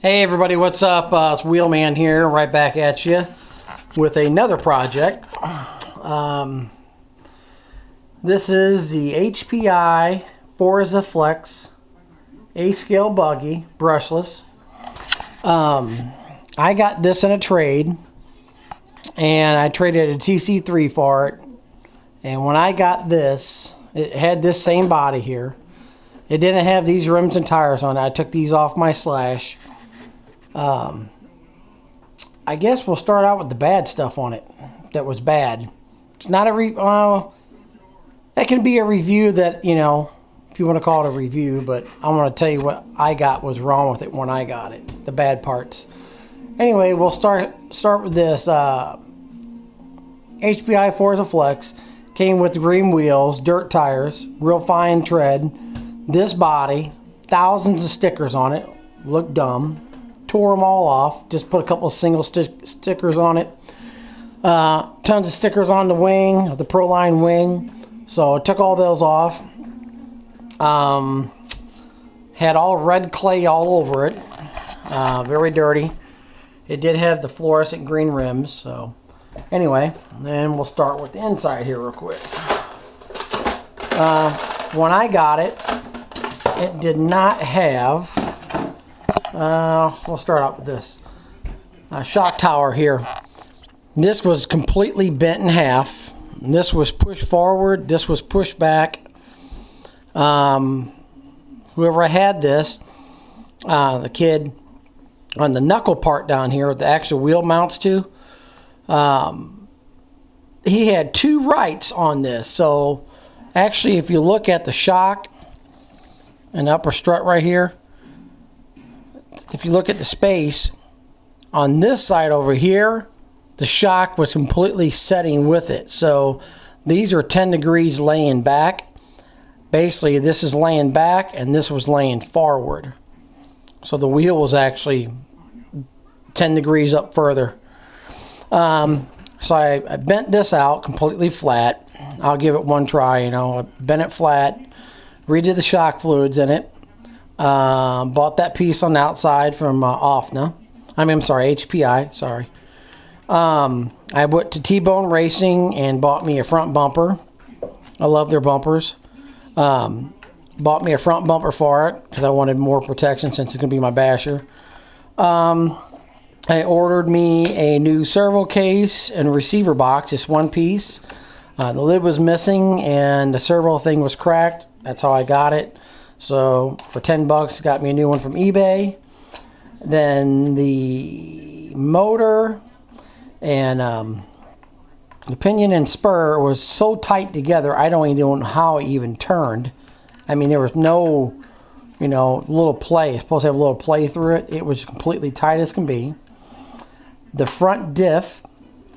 Hey everybody, what's up? It's Wheelman here, right back at you with another project. This is the HPI Vorza Flux A-scale buggy, brushless. I got this in a trade, and I traded a TC3 for it. And when I got this, it had this same body here. It didn't have these rims and tires on it. I took these off my slash. I guess we'll start out with the bad stuff on it that was bad. It's not a that can be a review that, you know, if you want to call it a review, but I want to tell you what I got was wrong with it when I got it, the bad parts. Anyway, we'll start with this HPI Vorza Flux. Came with green wheels, dirt tires, real fine tread. This body, thousands of stickers on it, looked dumb. Tore them all off, just put a couple of single stickers on it. Tons of stickers on the wing, the Proline wing. So I took all those off. Had all red clay all over it. Very dirty. It did have the fluorescent green rims. So anyway, then we'll start with the inside here real quick. When I got it, it did not have... we'll start out with this shock tower here. This was completely bent in half. This was pushed forward. This was pushed back. Whoever had this, the kid on the knuckle part down here, the actual wheel mounts to, he had two rights on this. So actually, if you look at the shock and upper strut right here, if you look at the space on this side over here, the shock was completely setting with it. So these are 10 degrees laying back. Basically, this is laying back and this was laying forward. So the wheel was actually 10 degrees up further. So I bent this out completely flat. I'll give it one try, you know. I bent it flat, redid the shock fluids in it. Bought that piece on the outside from OFNA. I'm sorry, HPI. Sorry. I went to T-Bone Racing and bought me a front bumper. I love their bumpers. Bought me a front bumper for it because I wanted more protection since it's going to be my basher. I ordered me a new servo case and receiver box, just one piece. The lid was missing and the servo thing was cracked. That's how I got it. So for 10 bucks, got me a new one from eBay. Then the motor and the pinion and spur was so tight together, I don't even know how it even turned. I mean, there was no, you know, little play. It's supposed to have a little play through it. It was completely tight as can be. The front diff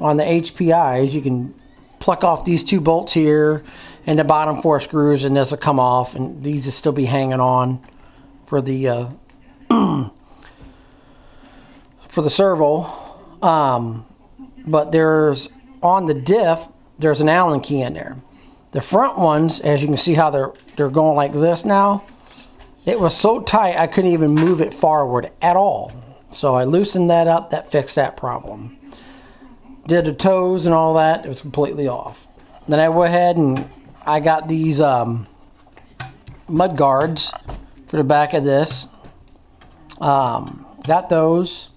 on the HPIs, you can pluck off these two bolts here and the bottom 4 screws, and this will come off, and these will still be hanging on for the for the servo. But there's on the diff, there's an Allen key in there. The front ones, as you can see how they're going like this now, it was so tight I couldn't even move it forward at all. So I loosened that up. That fixed that problem. Did the toes and all that. It was completely off. Then I went ahead and I got these mud guards for the back of this. Got those.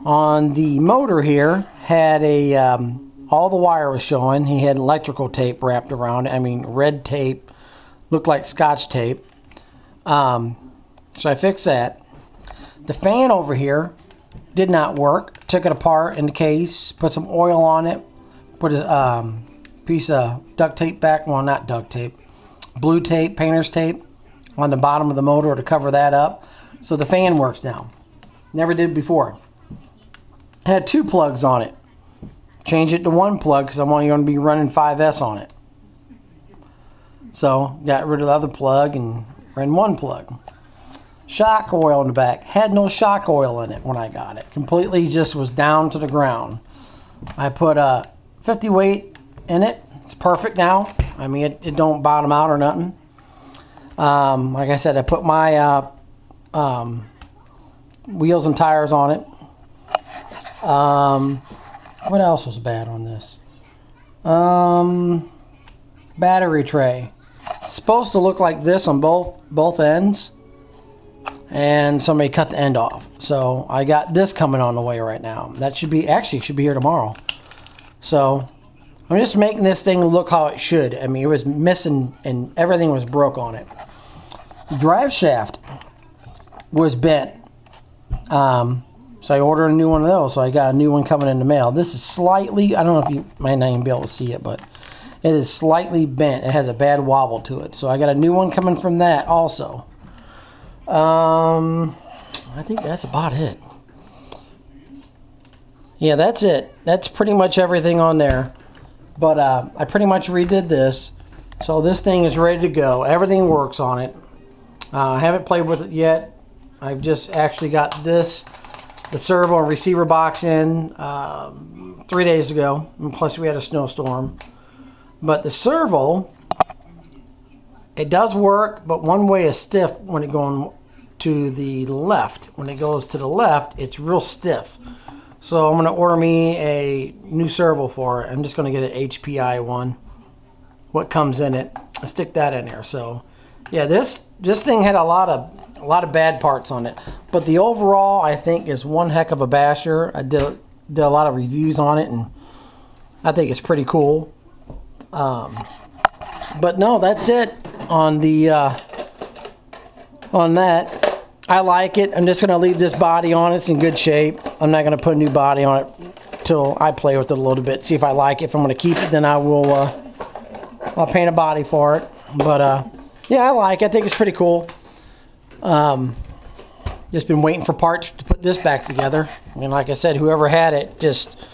On the motor here, had a all the wire was showing. He had electrical tape wrapped around it. I mean, red tape, looked like Scotch tape. So I fixed that. The fan over here did not work. Took it apart in the case, put some oil on it, put a piece of duct tape back, well, not duct tape, blue tape, painter's tape on the bottom of the motor to cover that up. So the fan works now. Never did before. Had 2 plugs on it. Changed it to 1 plug because I'm only going to be running 5S on it. So got rid of the other plug and ran 1 plug. Shock oil in the back. Had no shock oil in it when I got it. Completely just was down to the ground. I put a 50 weight in it. It's perfect now. I mean, it don't bottom out or nothing. Like I said, I put my wheels and tires on it. What else was bad on this? Battery tray. It's supposed to look like this on both ends, and somebody cut the end off. So I got this coming on the way right now. That should be here tomorrow. So I'm just making this thing look how it should. I mean, it was missing and everything was broke on it. Drive shaft was bent. So I ordered a new one of those. So I got a new one coming in the mail. This is slightly, I don't know if you might not even be able to see it, but it is slightly bent. It has a bad wobble to it. So I got a new one coming from that also. I think that's about it. Yeah, that's it. That's pretty much everything on there. But I pretty much redid this. So this thing is ready to go. Everything works on it. I haven't played with it yet. I've just actually got the servo and receiver box in 3 days ago. And plus we had a snowstorm. But the servo, it does work, but one way is stiff when it going to the left. When it goes to the left, it's real stiff. So I'm going to order me a new servo for it. I'm just going to get an HPI one. What comes in it? I'll stick that in there. So yeah, this thing had a lot of bad parts on it, but the overall I think is one heck of a basher. I did a lot of reviews on it, and I think it's pretty cool. But no, that's it on the on that. I like it. I'm just going to leave this body on. It's in good shape. I'm not going to put a new body on it till I play with it a little bit, see if I like it. If I'm going to keep it, then I will I'll paint a body for it. But yeah, I like it. I think it's pretty cool. Just been waiting for parts to put this back together. And like I said, whoever had it just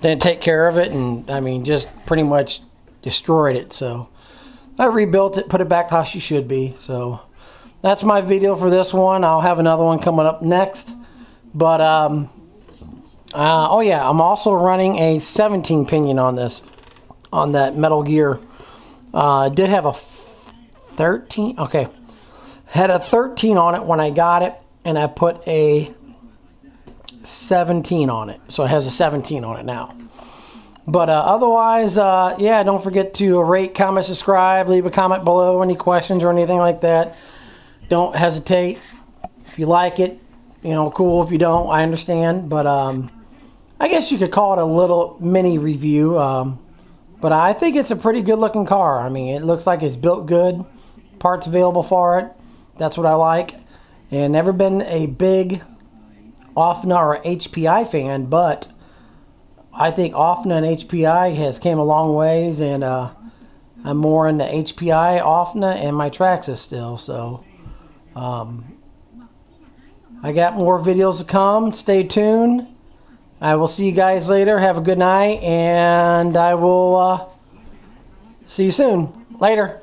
didn't take care of it, and I mean just pretty much destroyed it. So I rebuilt it, put it back how she should be. So that's my video for this one. I'll have another one coming up next. But oh yeah, I'm also running a 17 pinion on this, on that Metal Gear. I did have a 13. Okay, had a 13 on it when I got it, and I put a 17 on it. So it has a 17 on it now. But otherwise, yeah, don't forget to rate, comment, subscribe, leave a comment below, any questions or anything like that. Don't hesitate. If you like it, you know, cool. If you don't, I understand. But I guess you could call it a little mini review. But I think it's a pretty good looking car. I mean, it looks like it's built good. Parts available for it. That's what I like. And never been a big OFNA or HPI fan, but I think OFNA and HPI has came a long ways, and I'm more into HPI, OFNA, and my Traxxas still. So I got more videos to come. Stay tuned. I will see you guys later. Have a good night, and I will see you soon. Later.